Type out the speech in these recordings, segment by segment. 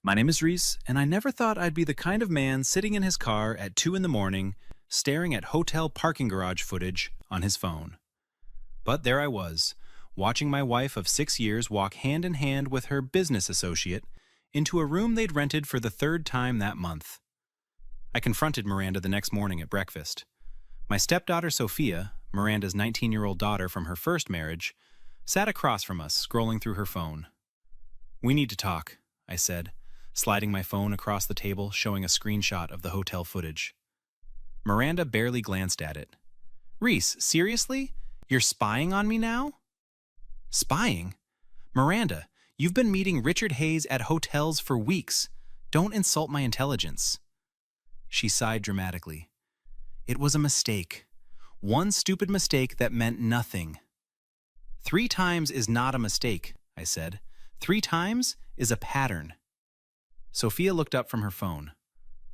My name is Reese, and I never thought I'd be the kind of man sitting in his car at 2 in the morning, staring at hotel parking garage footage on his phone. But there I was, watching my wife of 6 years walk hand in hand with her business associate into a room they'd rented for the third time that month. I confronted Miranda the next morning at breakfast. My stepdaughter Sophia, Miranda's 19-year-old daughter from her first marriage, sat across from us, scrolling through her phone. "We need to talk," I said, sliding my phone across the table, showing a screenshot of the hotel footage. Miranda barely glanced at it. "Reese, seriously? You're spying on me now?" "Spying? Miranda, you've been meeting Richard Hayes at hotels for weeks. Don't insult my intelligence." She sighed dramatically. "It was a mistake. One stupid mistake that meant nothing." "3 times is not a mistake," I said. 3 times is a pattern." Sophia looked up from her phone.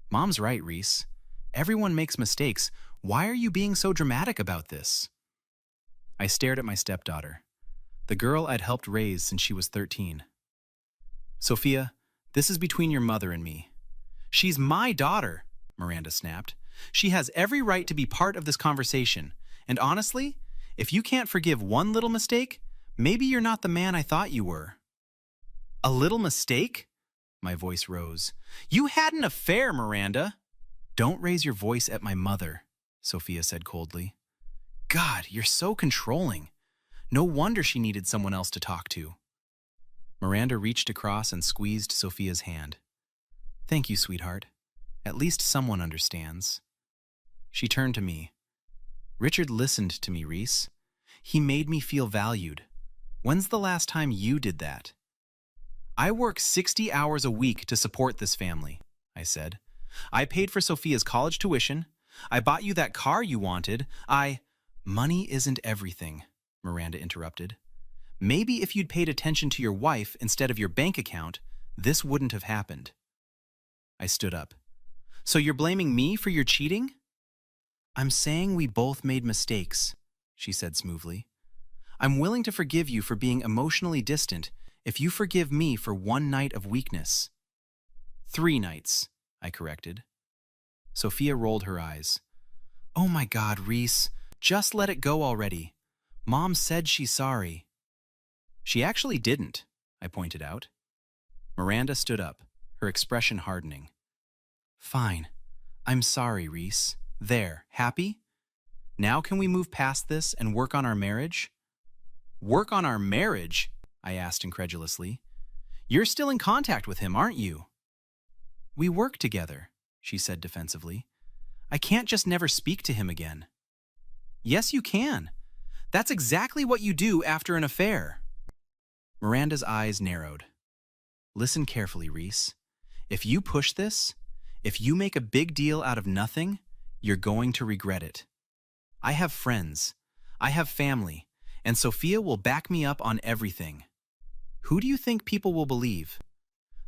"Mom's right, Reese. Everyone makes mistakes. Why are you being so dramatic about this?" I stared at my stepdaughter, the girl I'd helped raise since she was 13. "Sophia, this is between your mother and me." "She's my daughter," Miranda snapped. "She has every right to be part of this conversation. And honestly, if you can't forgive one little mistake, maybe you're not the man I thought you were." "A little mistake?" My voice rose. "You had an affair, Miranda." "Don't raise your voice at my mother," Sophia said coldly. "God, you're so controlling. No wonder she needed someone else to talk to." Miranda reached across and squeezed Sophia's hand. "Thank you, sweetheart. At least someone understands." She turned to me. "Richard listened to me, Reese. He made me feel valued. When's the last time you did that?" "I work 60 hours a week to support this family," I said. "I paid for Sophia's college tuition. I bought you that car you wanted. Money isn't everything," Miranda interrupted. "Maybe if you'd paid attention to your wife instead of your bank account, this wouldn't have happened." I stood up. "So you're blaming me for your cheating?" "I'm saying we both made mistakes," she said smoothly. "I'm willing to forgive you for being emotionally distant if you forgive me for 1 night of weakness." 3 nights, I corrected. Sophia rolled her eyes. "Oh my God, Reese, just let it go already. Mom said she's sorry." "She actually didn't," I pointed out. Miranda stood up, her expression hardening. "Fine. I'm sorry, Reese. There, happy? Now can we move past this and work on our marriage?" "Work on our marriage?" I asked incredulously. "You're still in contact with him, aren't you?" "We work together," she said defensively. "I can't just never speak to him again." "Yes, you can. That's exactly what you do after an affair." Miranda's eyes narrowed. "Listen carefully, Reese. If you push this, if you make a big deal out of nothing, you're going to regret it. I have friends. I have family. And Sophia will back me up on everything. Who do you think people will believe?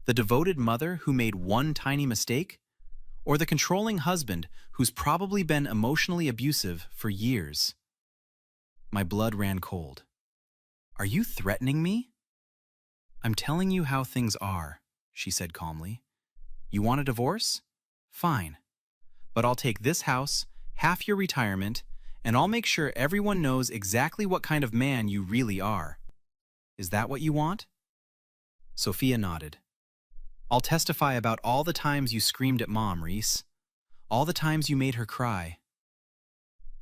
The devoted mother who made one tiny mistake? Or the controlling husband who's probably been emotionally abusive for years?" My blood ran cold. "Are you threatening me?" "I'm telling you how things are," she said calmly. "You want a divorce? Fine. But I'll take this house, half your retirement, and I'll make sure everyone knows exactly what kind of man you really are. Is that what you want?" Sophia nodded. "I'll testify about all the times you screamed at Mom, Reese. All the times you made her cry."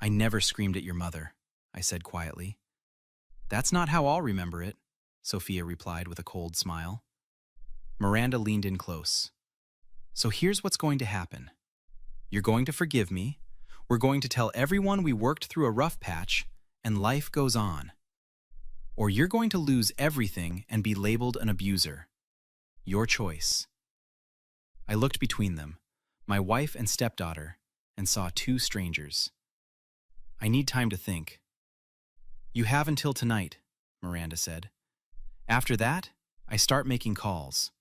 "I never screamed at your mother," I said quietly. "That's not how I'll remember it," Sophia replied with a cold smile. Miranda leaned in close. "So here's what's going to happen. You're going to forgive me. We're going to tell everyone we worked through a rough patch, and life goes on. Or you're going to lose everything and be labeled an abuser. Your choice." I looked between them, my wife and stepdaughter, and saw 2 strangers. "I need time to think." "You have until tonight," Miranda said. "After that, I start making calls."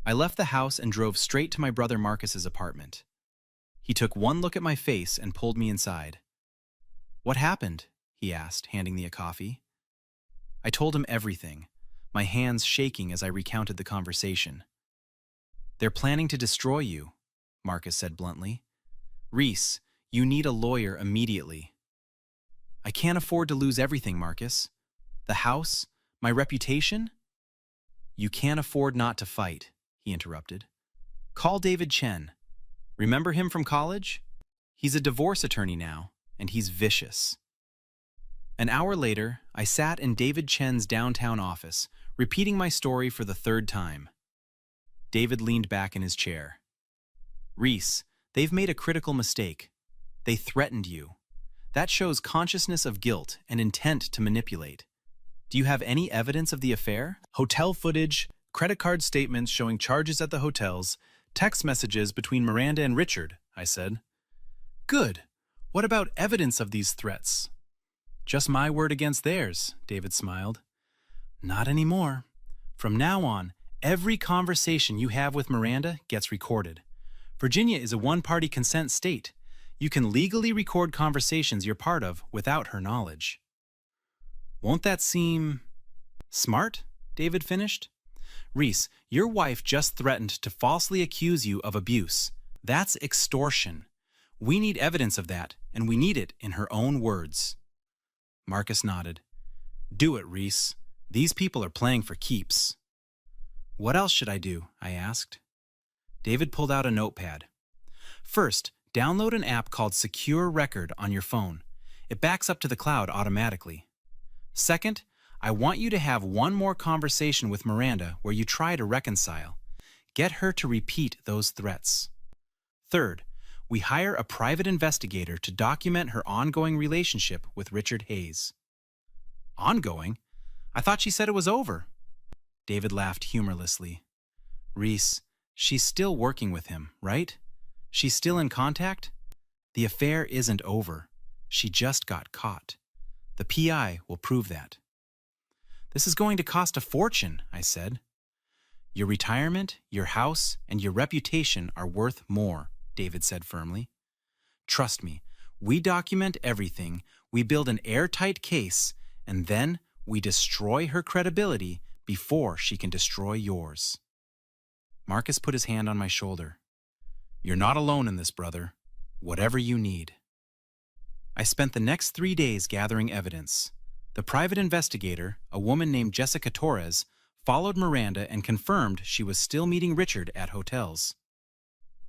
I left the house and drove straight to my brother Marcus's apartment. He took one look at my face and pulled me inside. "What happened?" he asked, handing me a coffee. I told him everything, my hands shaking as I recounted the conversation. They're planning to destroy you, Marcus said bluntly. Reese, you need a lawyer immediately. I can't afford to lose everything, Marcus. The house, my reputation? You can't afford not to fight, he interrupted. Call David Chen. Remember him from college? He's a divorce attorney now, and he's vicious. An hour later, I sat in David Chen's downtown office, repeating my story for the third time. David leaned back in his chair. Reese, they've made a critical mistake. They threatened you. That shows consciousness of guilt and intent to manipulate. Do you have any evidence of the affair? Hotel footage, credit card statements showing charges at the hotels, text messages between Miranda and Richard, I said. Good. What about evidence of these threats? Just my word against theirs, David smiled. Not anymore. From now on, every conversation you have with Miranda gets recorded. Virginia is a one-party consent state. You can legally record conversations you're part of without her knowledge. Won't that seem smart? David finished. Reese, your wife just threatened to falsely accuse you of abuse. That's extortion. We need evidence of that, and we need it in her own words. Marcus nodded. Do it, Reese. These people are playing for keeps. What else should I do? I asked. David pulled out a notepad. First, download an app called Secure Record on your phone. It backs up to the cloud automatically. Second, I want you to have one more conversation with Miranda where you try to reconcile. Get her to repeat those threats. Third, we hire a private investigator to document her ongoing relationship with Richard Hayes. Ongoing? I thought she said it was over. David laughed humorlessly. Reese, she's still working with him, right? She's still in contact? The affair isn't over. She just got caught. The PI will prove that. This is going to cost a fortune, I said. Your retirement, your house, and your reputation are worth more, David said firmly. Trust me, we document everything, we build an airtight case, and then we destroy her credibility before she can destroy yours. Marcus put his hand on my shoulder. You're not alone in this, brother. Whatever you need. I spent the next 3 days gathering evidence. The private investigator, a woman named Jessica Torres, followed Miranda and confirmed she was still meeting Richard at hotels.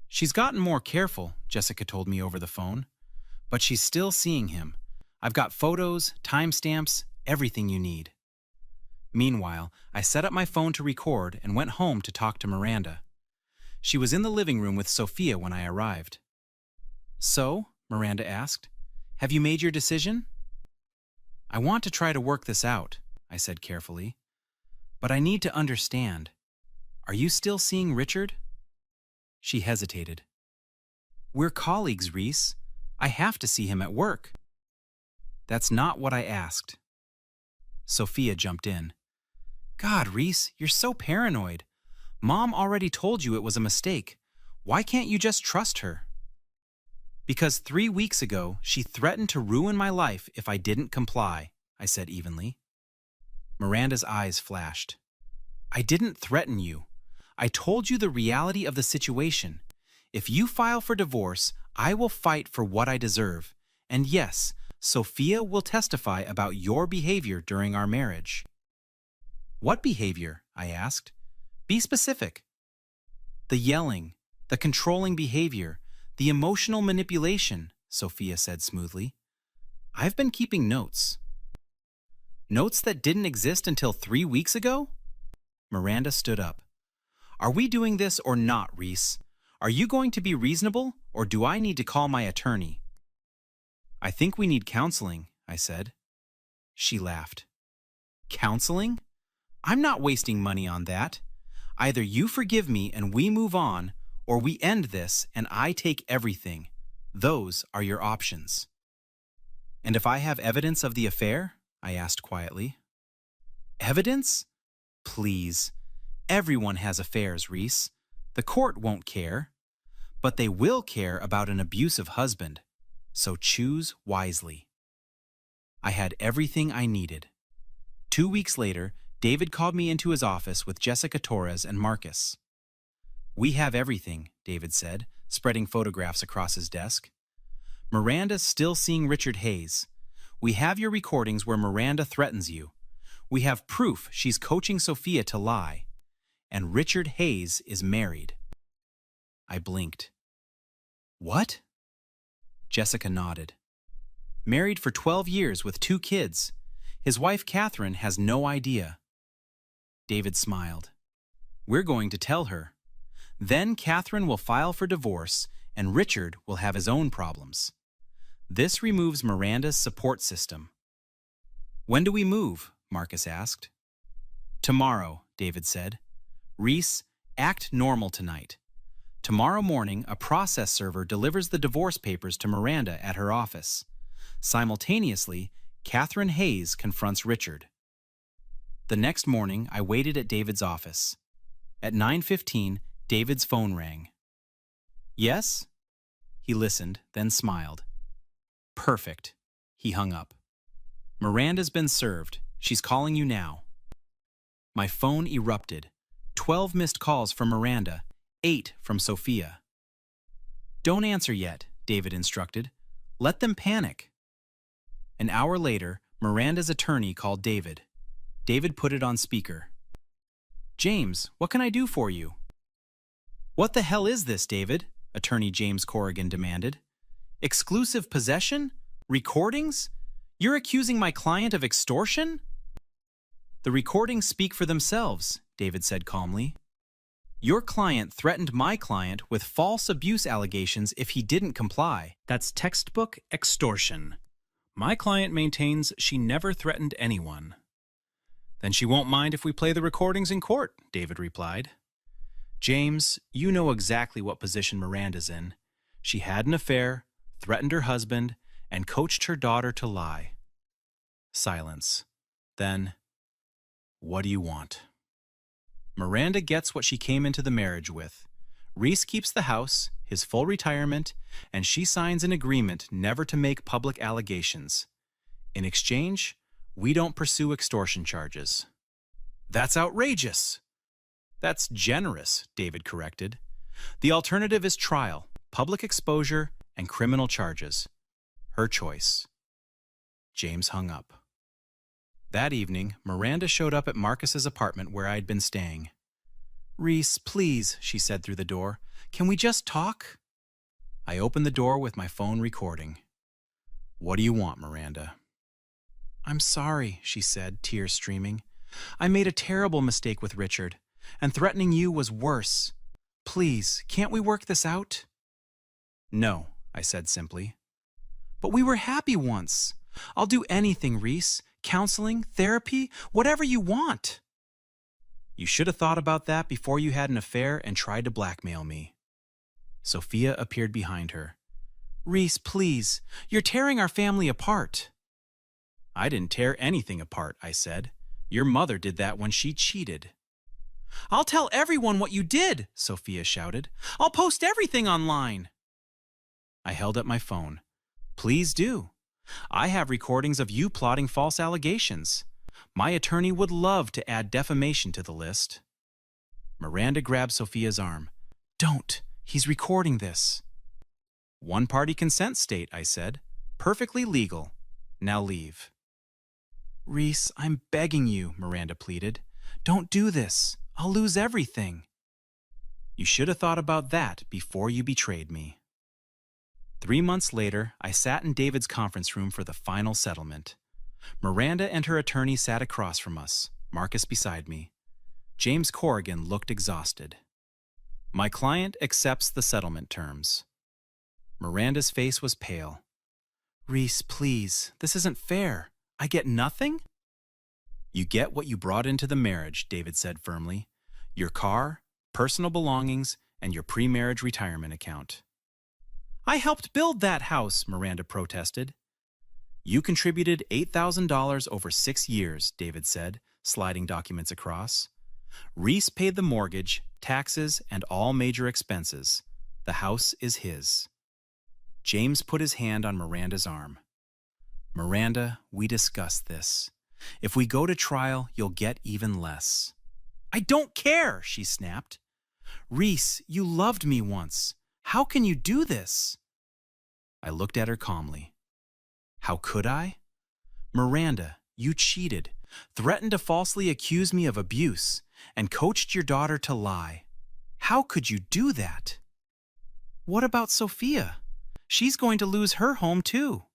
She's gotten more careful, Jessica told me over the phone, but she's still seeing him. I've got photos, timestamps, everything you need. Meanwhile, I set up my phone to record and went home to talk to Miranda. She was in the living room with Sophia when I arrived. So, Miranda asked, have you made your decision? I want to try to work this out, I said carefully. But I need to understand. Are you still seeing Richard? She hesitated. We're colleagues, Reese. I have to see him at work. That's not what I asked. Sophia jumped in. God, Reese, you're so paranoid. Mom already told you it was a mistake. Why can't you just trust her? Because 3 weeks ago, she threatened to ruin my life if I didn't comply, I said evenly. Miranda's eyes flashed. I didn't threaten you. I told you the reality of the situation. If you file for divorce, I will fight for what I deserve. And yes, Sophia will testify about your behavior during our marriage. What behavior? I asked. Be specific. The yelling, the controlling behavior, the emotional manipulation, Sophia said smoothly. I've been keeping notes. Notes that didn't exist until 3 weeks ago? Miranda stood up. Are we doing this or not, Reese? Are you going to be reasonable, or do I need to call my attorney? I think we need counseling, I said. She laughed. Counseling? I'm not wasting money on that. Either you forgive me and we move on, or we end this and I take everything. Those are your options. And if I have evidence of the affair? I asked quietly. Evidence? Please. Everyone has affairs, Reese. The court won't care. But they will care about an abusive husband. So choose wisely. I had everything I needed. 2 weeks later, David called me into his office with Jessica Torres and Marcus. We have everything, David said, spreading photographs across his desk. Miranda's still seeing Richard Hayes. We have your recordings where Miranda threatens you. We have proof she's coaching Sophia to lie. And Richard Hayes is married. I blinked. What? Jessica nodded. Married for 12 years with 2 kids. His wife Catherine has no idea. David smiled. We're going to tell her. Then Catherine will file for divorce and Richard will have his own problems. This removes Miranda's support system. When do we move? Marcus asked. Tomorrow, David said. Reese, act normal tonight. Tomorrow morning, a process server delivers the divorce papers to Miranda at her office. Simultaneously, Catherine Hayes confronts Richard. The next morning, I waited at David's office. At 9:15, David's phone rang. Yes? He listened, then smiled. Perfect. He hung up. Miranda's been served. She's calling you now. My phone erupted. 12 missed calls from Miranda, 8 from Sophia. Don't answer yet, David instructed. Let them panic. An hour later, Miranda's attorney called David. David put it on speaker. James, what can I do for you? What the hell is this, David? Attorney James Corrigan demanded. Exclusive possession? Recordings? You're accusing my client of extortion? The recordings speak for themselves, David said calmly. Your client threatened my client with false abuse allegations if he didn't comply. That's textbook extortion. My client maintains she never threatened anyone. Then she won't mind if we play the recordings in court, David replied. James, you know exactly what position Miranda's in. She had an affair, threatened her husband, and coached her daughter to lie. Silence. Then, what do you want? Miranda gets what she came into the marriage with. Reese keeps the house, his full retirement, and she signs an agreement never to make public allegations. In exchange, we don't pursue extortion charges. That's outrageous. That's generous, David corrected. The alternative is trial, public exposure, and criminal charges. Her choice. James hung up. That evening, Miranda showed up at Marcus's apartment where I'd been staying. Reese, please, she said through the door. Can we just talk? I opened the door with my phone recording. What do you want, Miranda? I'm sorry, she said, tears streaming. I made a terrible mistake with Richard, and threatening you was worse. Please, can't we work this out? No, I said simply. But we were happy once. I'll do anything, Reese. Counseling, therapy, whatever you want. You should have thought about that before you had an affair and tried to blackmail me. Sophia appeared behind her. Reese, please, you're tearing our family apart. I didn't tear anything apart, I said. Your mother did that when she cheated. I'll tell everyone what you did, Sophia shouted. I'll post everything online. I held up my phone. Please do. I have recordings of you plotting false allegations. My attorney would love to add defamation to the list. Miranda grabbed Sophia's arm. Don't. He's recording this. One-party consent state, I said. Perfectly legal. Now leave. Reese, I'm begging you, Miranda pleaded. Don't do this. I'll lose everything. You should have thought about that before you betrayed me. 3 months later, I sat in David's conference room for the final settlement. Miranda and her attorney sat across from us, Marcus beside me. James Corrigan looked exhausted. My client accepts the settlement terms. Miranda's face was pale. Reese, please, this isn't fair. I get nothing? You get what you brought into the marriage, David said firmly. Your car, personal belongings, and your pre-marriage retirement account. I helped build that house, Miranda protested. You contributed $8,000 over 6 years, David said, sliding documents across. Reese paid the mortgage, taxes, and all major expenses. The house is his. James put his hand on Miranda's arm. Miranda, we discussed this. If we go to trial, you'll get even less. I don't care, she snapped. "Reese, you loved me once. How can you do this?" I looked at her calmly. "How could I? Miranda, you cheated, threatened to falsely accuse me of abuse, and coached your daughter to lie. How could you do that?" "What about Sophia? She's going to lose her home too."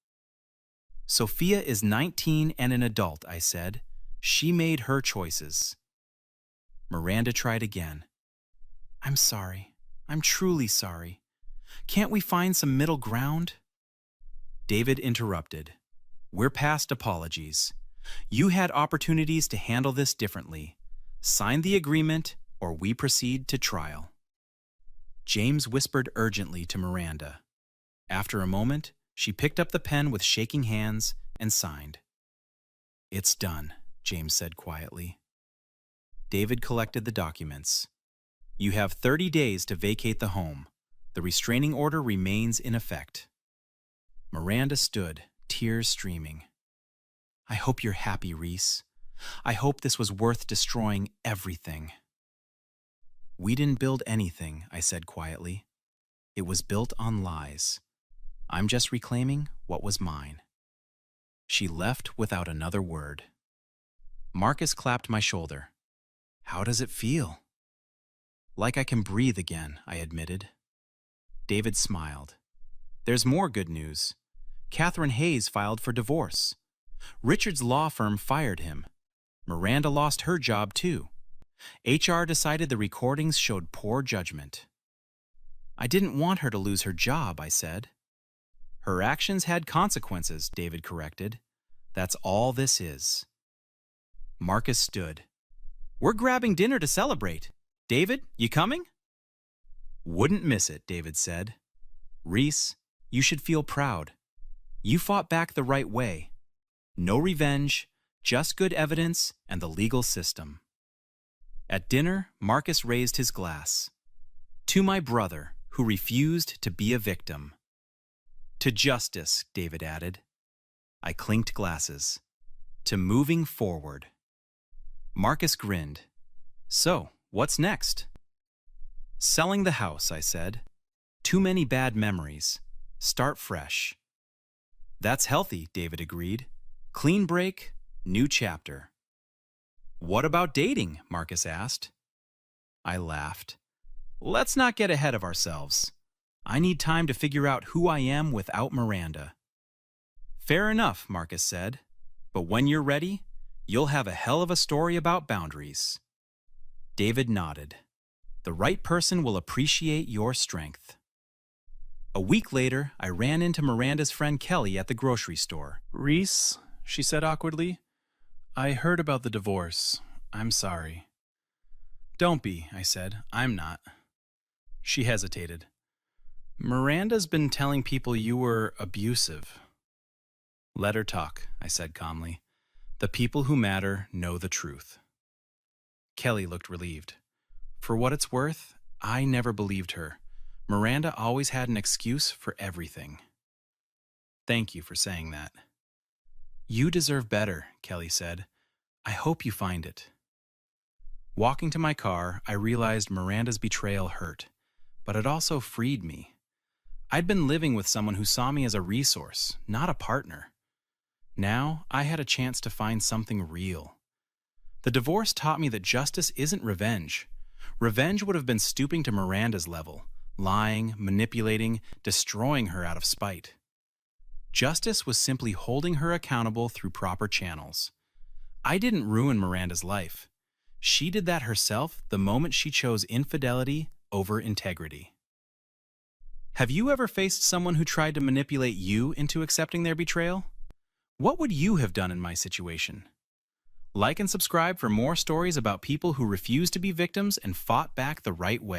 "Sophia is 19 and an adult," I said. "She made her choices." Miranda tried again. "I'm sorry. I'm truly sorry. Can't we find some middle ground?" David interrupted. "We're past apologies. You had opportunities to handle this differently. Sign the agreement, or we proceed to trial." James whispered urgently to Miranda. After a moment, she picked up the pen with shaking hands and signed. "It's done," James said quietly. David collected the documents. "You have 30 days to vacate the home. The restraining order remains in effect." Miranda stood, tears streaming. "I hope you're happy, Reese. I hope this was worth destroying everything." "We didn't build anything," I said quietly. "It was built on lies. I'm just reclaiming what was mine." She left without another word. Marcus clapped my shoulder. "How does it feel?" "Like I can breathe again," I admitted. David smiled. "There's more good news. Catherine Hayes filed for divorce. Richard's law firm fired him. Miranda lost her job too. HR decided the recordings showed poor judgment." "I didn't want her to lose her job," I said. "Her actions had consequences," David corrected. "That's all this is." Marcus stood. "We're grabbing dinner to celebrate. David, you coming?" "Wouldn't miss it," David said. "Reese, you should feel proud. You fought back the right way. No revenge, just good evidence and the legal system." At dinner, Marcus raised his glass. "To my brother, who refused to be a victim." "To justice," David added. I clinked glasses. "To moving forward." Marcus grinned. "So, what's next?" "Selling the house," I said. "Too many bad memories. Start fresh." "That's healthy," David agreed. "Clean break, new chapter." "What about dating?" Marcus asked. I laughed. "Let's not get ahead of ourselves. I need time to figure out who I am without Miranda." "Fair enough," Marcus said. "But when you're ready, you'll have a hell of a story about boundaries." David nodded. "The right person will appreciate your strength." A week later, I ran into Miranda's friend Kelly at the grocery store. "Reese," she said awkwardly, "I heard about the divorce. I'm sorry." "Don't be," I said. "I'm not." She hesitated. "Miranda's been telling people you were abusive." "Let her talk," I said calmly. "The people who matter know the truth." Kelly looked relieved. For what it's worth, I never believed her. Miranda always had an excuse for everything. "Thank you for saying that." "You deserve better," Kelly said. "I hope you find it." Walking to my car, I realized Miranda's betrayal hurt, but it also freed me. I'd been living with someone who saw me as a resource, not a partner. Now, I had a chance to find something real. The divorce taught me that justice isn't revenge. Revenge would have been stooping to Miranda's level, lying, manipulating, destroying her out of spite. Justice was simply holding her accountable through proper channels. I didn't ruin Miranda's life. She did that herself the moment she chose infidelity over integrity. Have you ever faced someone who tried to manipulate you into accepting their betrayal? What would you have done in my situation? Like and subscribe for more stories about people who refused to be victims and fought back the right way.